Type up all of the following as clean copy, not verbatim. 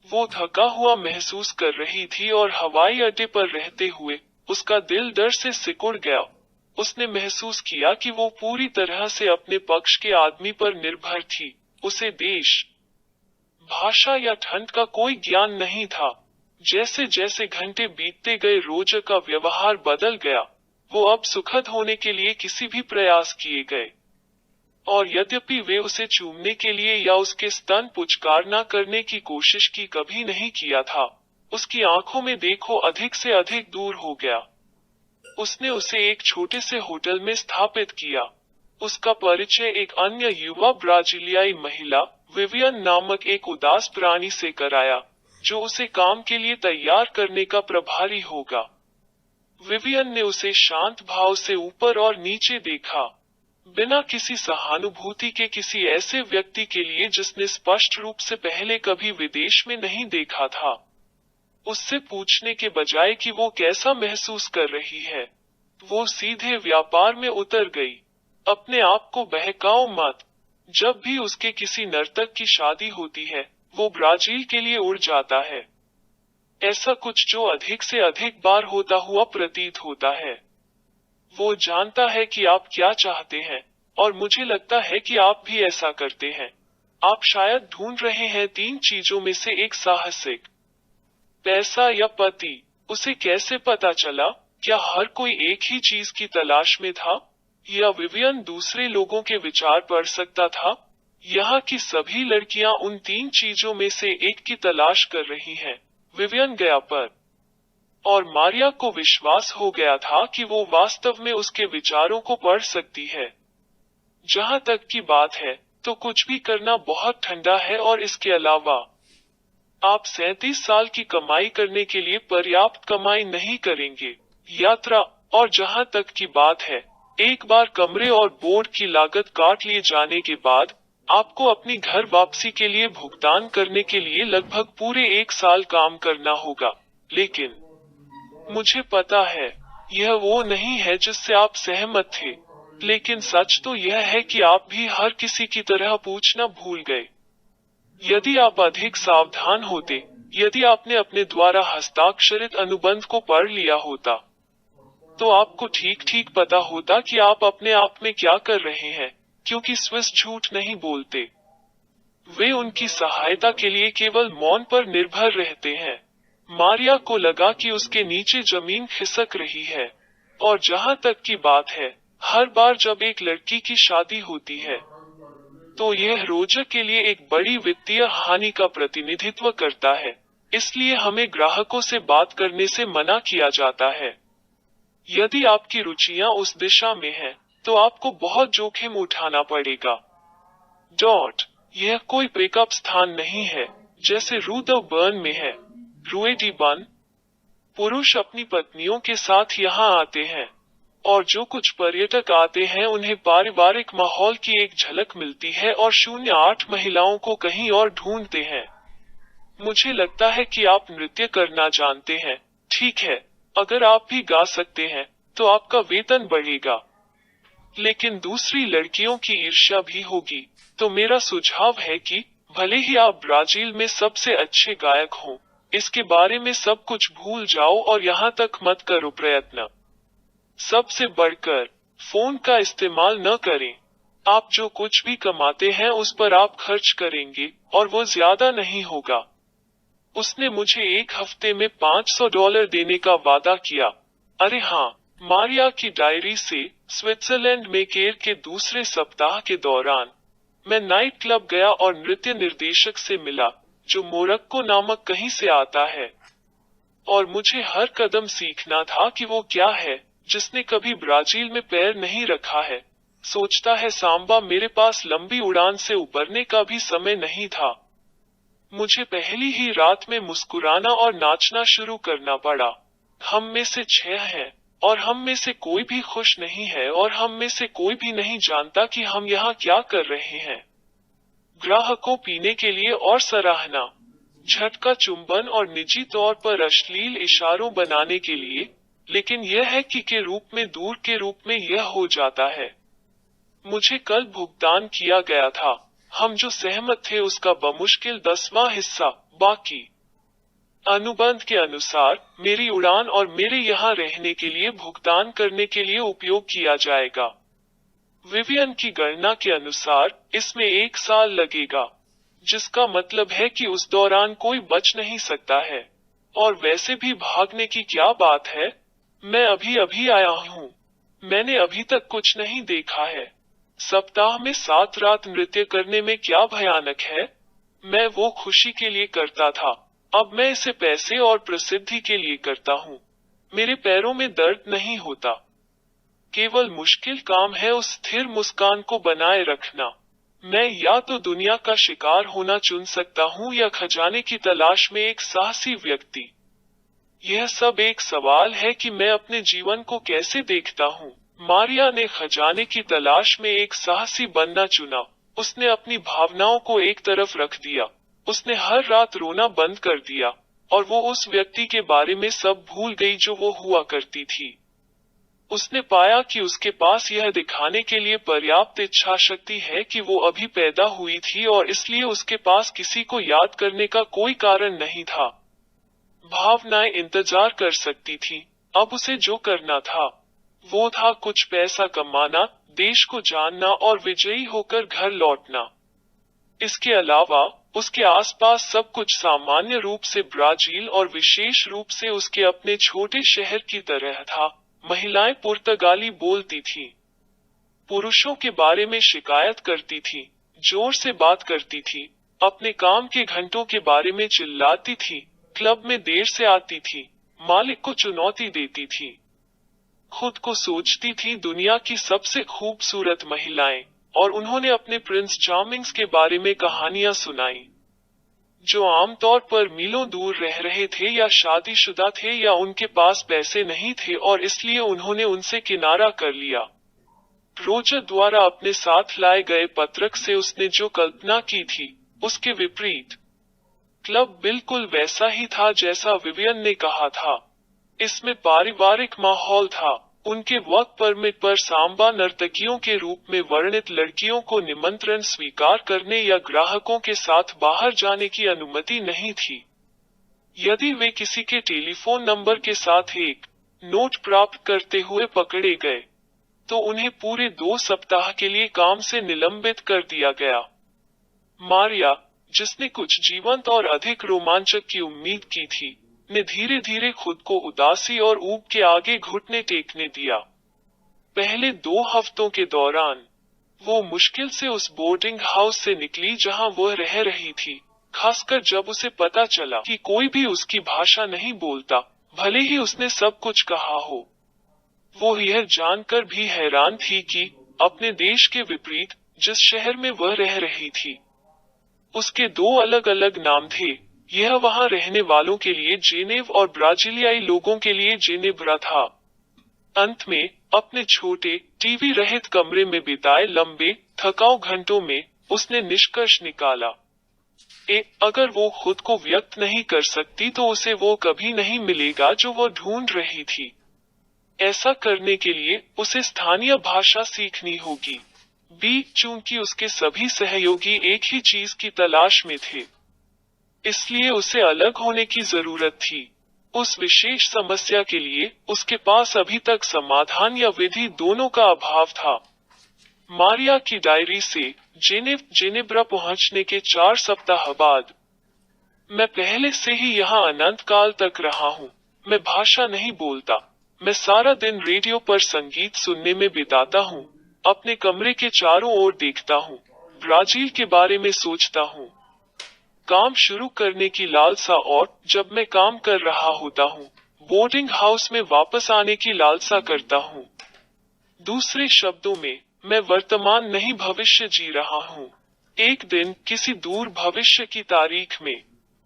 वो थका हुआ महसूस कर रही थी और हवाई अड्डे पर रहते हुए उसका दिल डर से सिकुड़ गया। उसने महसूस किया कि वो पूरी तरह से अपने पक्ष के आदमी पर निर्भर थी। उसे देश, भाषा या ठंड का कोई ज्ञान नहीं था। जैसे जैसे घंटे बीतते गए रोजर का व्यवहार बदल गया। वो अब सुखद होने के लिए किसी भी प्रयास किए गए, और यद्यपि वे उसे चूमने के लिए या उसके स्तन पुचकार न करने की कोशिश की कभी नहीं किया था, उसकी आंखों में देखो अधिक से अधिक दूर हो गया। उसने उसे एक छोटे से होटल में स्थापित किया। उसका परिचय एक अन्य युवा ब्राजीलियाई महिला विवियन नामक एक उदास प्राणी से कराया, जो उसे काम के लिए तैयार करने का प्रभारी होगा। विवियन ने उसे शांत भाव से ऊपर और नीचे देखा, बिना किसी सहानुभूति के किसी ऐसे व्यक्ति के लिए जिसने स्पष्ट रूप से पहले कभी विदेश में नहीं देखा था। उससे पूछने के बजाय कि वो कैसा महसूस कर रही है, वो सीधे व्यापार में उतर गई। अपने आप को बहकाओ मत। जब भी उसके किसी नर्तक की शादी होती है, वो ब्राजील के लिए उड़ जाता है। ऐसा कुछ जो अधिक से अधिक बार होता हुआ प्रतीत होता है। वो जानता है कि आप क्या चाहते हैं, और मुझे लगता है कि आप भी ऐसा करते हैं। आप शायद ढूंढ रहे हैं 3 चीजों में से एक साहसिक, पैसा या पति। उसे कैसे पता चला? क्या हर कोई एक ही चीज की तलाश में था, या विवियन दूसरे लोगों के विचार पढ़ सकता था? यहाँ की सभी लड़कियां उन 3 चीजों में से एक की तलाश कर रही हैं। विवियन गया पर, और मारिया को विश्वास हो गया था कि वो वास्तव में उसके विचारों को पढ़ सकती है। जहां तक की बात है, तो कुछ भी करना बहुत ठंडा है, और इसके अलावा आप 37 साल की कमाई करने के लिए पर्याप्त कमाई नहीं करेंगे। यात्रा, और जहां तक की बात है, एक बार कमरे और बोर्ड की लागत काट लिए जाने के बाद, आपको अपनी घर वापसी के लिए भुगतान करने के लिए लगभग पूरे 1 साल काम करना होगा। लेकिन मुझे पता है, यह वो नहीं है जिससे आप सहमत थे। लेकिन सच तो यह है कि आप भी हर किसी की तरह पूछना भूल गए। यदि आप अधिक सावधान होते, यदि आपने अपने द्वारा हस्ताक्षरित अनुबंध को पढ़ लिया होता, तो आपको ठीक ठीक पता होता कि आप अपने आप में क्या कर रहे हैं, क्योंकि स्विस झूठ नहीं बोलते। वे उनकी सहायता के लिए केवल मौन पर निर्भर रहते हैं। मारिया को लगा कि उसके नीचे जमीन खिसक रही है। और जहां तक की बात है, हर बार जब एक लड़की की शादी होती है, तो यह रोजर के लिए एक बड़ी वित्तीय हानि का प्रतिनिधित्व करता है। इसलिए हमें ग्राहकों से बात करने से मना किया जाता है। यदि आपकी रुचियां उस दिशा में हैं, तो आपको बहुत जोखिम उठाना पड़ेगा। यह कोई पिकअप स्थान नहीं है, जैसे रू द बर्न में है। रूएडी बन। पुरुष अपनी पत्नियों के साथ यहाँ आते हैं, और जो कुछ पर्यटक आते हैं उन्हें पारिवारिक माहौल की एक झलक मिलती है, और 08 महिलाओं को कहीं और ढूंढते हैं। मुझे लगता है कि आप नृत्य करना जानते हैं। ठीक है, अगर आप भी गा सकते हैं, तो आपका वेतन बढ़ेगा। लेकिन दूसरी लड़कियों की ईर्ष्या भी होगी। तो मेरा सुझाव है कि भले ही आप ब्राजील में सबसे अच्छे गायक हों, इसके बारे में सब कुछ भूल जाओ और यहाँ तक मत करो प्रयत्न। सबसे बढ़कर, फोन का इस्तेमाल न करें। आप जो कुछ भी कमाते हैं उस पर आप खर्च करेंगे, और वो ज्यादा नहीं होगा। उसने मुझे 1 हफ्ते में $500 देने का वादा किया। अरे हाँ, मारिया की डायरी से। स्विट्जरलैंड में केर के दूसरे सप्ताह के दौरान, मैं नाइट क्लब गया और नृत्य निर्देशक से मिला, जो मोरक्को नामक कहीं से आता है। और मुझे हर कदम सीखना था कि वो क्या है, जिसने कभी ब्राजील में पैर नहीं रखा है। सोचता है सांबा। मेरे पास लंबी उड़ान से उबरने का भी समय नहीं था। मुझे पहली ही रात में मुस्कुराना और नाचना शुरू करना पड़ा। हम में से 6 हैं, और हम में से कोई भी खुश नहीं है, और हम में से कोई भी नहीं जानता कि हम यहाँ क्या कर रहे हैं। ग्राहकों पीने के लिए और सराहना, झटका चुंबन और निजी तौर पर अश्लील इशारों बनाने के लिए, लेकिन यह है कि के रूप में दूर के रूप में यह हो जाता है। मुझे कल भुगतान किया गया था। हम जो सहमत थे उसका बमुश्किल 10वां हिस्सा बाकी। अनुबंध के अनुसार मेरी उड़ान और मेरे यहाँ रहने के लिए भुगतान करने के लिए उपयोग किया जाएगा। विवियन की गणना के अनुसार इसमें 1 साल लगेगा, जिसका मतलब है कि उस दौरान कोई बच नहीं सकता है। और वैसे भी भागने की क्या बात है, मैं अभी अभी आया हूँ। मैंने अभी तक कुछ नहीं देखा है। सप्ताह में 7 रात नृत्य करने में क्या भयानक है। मैं वो खुशी के लिए करता था, अब मैं इसे पैसे और प्रसिद्धि के लिए करता हूँ। मेरे पैरों में दर्द नहीं होता। केवल मुश्किल काम है उस स्थिर मुस्कान को बनाए रखना। मैं या तो दुनिया का शिकार होना चुन सकता हूँ या खजाने की तलाश में एक साहसी व्यक्ति। यह सब एक सवाल है कि मैं अपने जीवन को कैसे देखता हूँ। मारिया ने खजाने की तलाश में एक साहसी बनना चुना। उसने अपनी भावनाओं को एक तरफ रख दिया। उसने हर रात रोना बंद कर दिया और वो उस व्यक्ति के बारे में सब भूल गई जो वो हुआ करती थी। उसने पाया कि उसके पास यह दिखाने के लिए पर्याप्त इच्छा शक्ति है कि वो अभी पैदा हुई थी और इसलिए उसके पास किसी को याद करने का कोई कारण नहीं था। भावनाएं इंतजार कर सकती थी। अब उसे जो करना था वो था कुछ पैसा कमाना, देश को जानना और विजयी होकर घर लौटना। इसके अलावा उसके आसपास सब कुछ सामान्य रूप से ब्राजील और विशेष रूप से उसके अपने छोटे शहर की तरह था। महिलाएं पुर्तगाली बोलती थीं, पुरुषों के बारे में शिकायत करती थीं, जोर से बात करती थीं, अपने काम के घंटों के बारे में चिल्लाती थीं, क्लब में देर से आती थीं, मालिक को चुनौती देती थीं, खुद को सोचती थी दुनिया की सबसे खूबसूरत महिलाएं, और उन्होंने अपने प्रिंस चार्मिंग्स के बारे में कहानियां सुनाई, जो आमतौर पर मीलों दूर रह रहे थे या शादीशुदा थे या उनके पास पैसे नहीं थे और इसलिए उन्होंने उनसे किनारा कर लिया। रोजर द्वारा अपने साथ लाए गए पत्रक से उसने जो कल्पना की थी उसके विपरीत क्लब बिल्कुल वैसा ही था जैसा विवियन ने कहा था। इसमें पारिवारिक माहौल था। उनके वर्क परमिट पर सांबा नर्तकियों के रूप में वर्णित लड़कियों को निमंत्रण स्वीकार करने या ग्राहकों के साथ बाहर जाने की अनुमति नहीं थी। यदि वे किसी के टेलीफोन नंबर के साथ एक नोट प्राप्त करते हुए पकड़े गए, तो उन्हें पूरे 2 सप्ताह के लिए काम से निलंबित कर दिया गया। मारिया, जिसने कुछ जीवंत और अधिक रोमांचक की उम्मीद की थी, ने धीरे धीरे खुद को उदासी और ऊब के आगे घुटने टेकने दिया। पहले 2 हफ्तों के दौरान वो मुश्किल से उस बोर्डिंग हाउस से निकली जहां वह रह रही थी, खासकर जब उसे पता चला कि कोई भी उसकी भाषा नहीं बोलता, भले ही उसने सब कुछ कहा हो। वो यह जानकर भी हैरान थी कि अपने देश के विपरीत जिस शहर में वह रह रही थी, उसके 2 अलग अलग नाम थे। यह वहां रहने वालों के लिए जेनेव और ब्राजीलियाई लोगों के लिए जेनेब्रा था। अंत में अपने छोटे टीवी रहित कमरे में बिताए लंबे थकाऊ घंटों में उसने निष्कर्ष निकाला, अगर वो खुद को व्यक्त नहीं कर सकती तो उसे वो कभी नहीं मिलेगा जो वो ढूंढ रही थी। ऐसा करने के लिए उसे स्थानीय भाषा सीखनी होगी। चूंकि उसके सभी सहयोगी एक ही चीज की तलाश में थे, इसलिए उसे अलग होने की जरूरत थी। उस विशेष समस्या के लिए उसके पास अभी तक समाधान या विधि दोनों का अभाव था। मारिया की डायरी से जेनेब्रा पहुंचने के 4 सप्ताह बाद, मैं पहले से ही यहाँ अनंत काल तक रहा हूँ। मैं भाषा नहीं बोलता। मैं सारा दिन रेडियो पर संगीत सुनने में बिताता हूँ, अपने कमरे के चारों ओर देखता हूँ, ब्राजील के बारे में सोचता हूँ, काम शुरू करने की लालसा, और जब मैं काम कर रहा होता हूँ, बोर्डिंग हाउस में वापस आने की लालसा करता हूँ। दूसरे शब्दों में, मैं वर्तमान नहीं भविष्य जी रहा हूँ। एक दिन किसी दूर भविष्य की तारीख में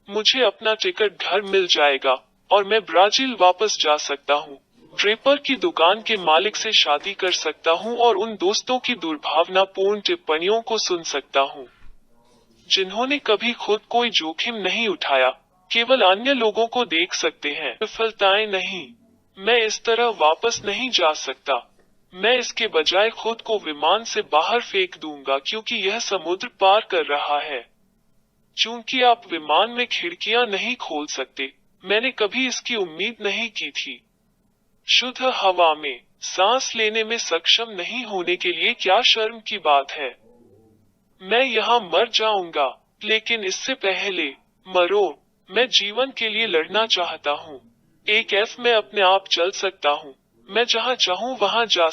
मुझे अपना टिकट घर मिल जाएगा और मैं ब्राजील वापस जा सकता हूँ, ड्रेपर की दुकान के मालिक से शादी कर सकता हूँ और उन दोस्तों की दुर्भावनापूर्ण टिप्पणियों को सुन सकता हूँ जिन्होंने कभी खुद कोई जोखिम नहीं उठाया, केवल अन्य लोगों को देख सकते हैं, विफलताएं नहीं। मैं इस तरह वापस नहीं जा सकता। मैं इसके बजाय खुद को विमान से बाहर फेंक दूंगा क्योंकि यह समुद्र पार कर रहा है। चूंकि आप विमान में खिड़कियां नहीं खोल सकते, मैंने कभी इसकी उम्मीद नहीं की थी। शुद्ध हवा में सांस लेने में सक्षम नहीं होने के लिए क्या शर्म की बात है। मैं यहाँ मर जाऊंगा, लेकिन इससे पहले मरो, मैं जीवन के लिए लड़ना चाहता हूँ। एक एफ मैं अपने आप चल सकता हूँ, मैं जहाँ चाहूँ वहाँ जा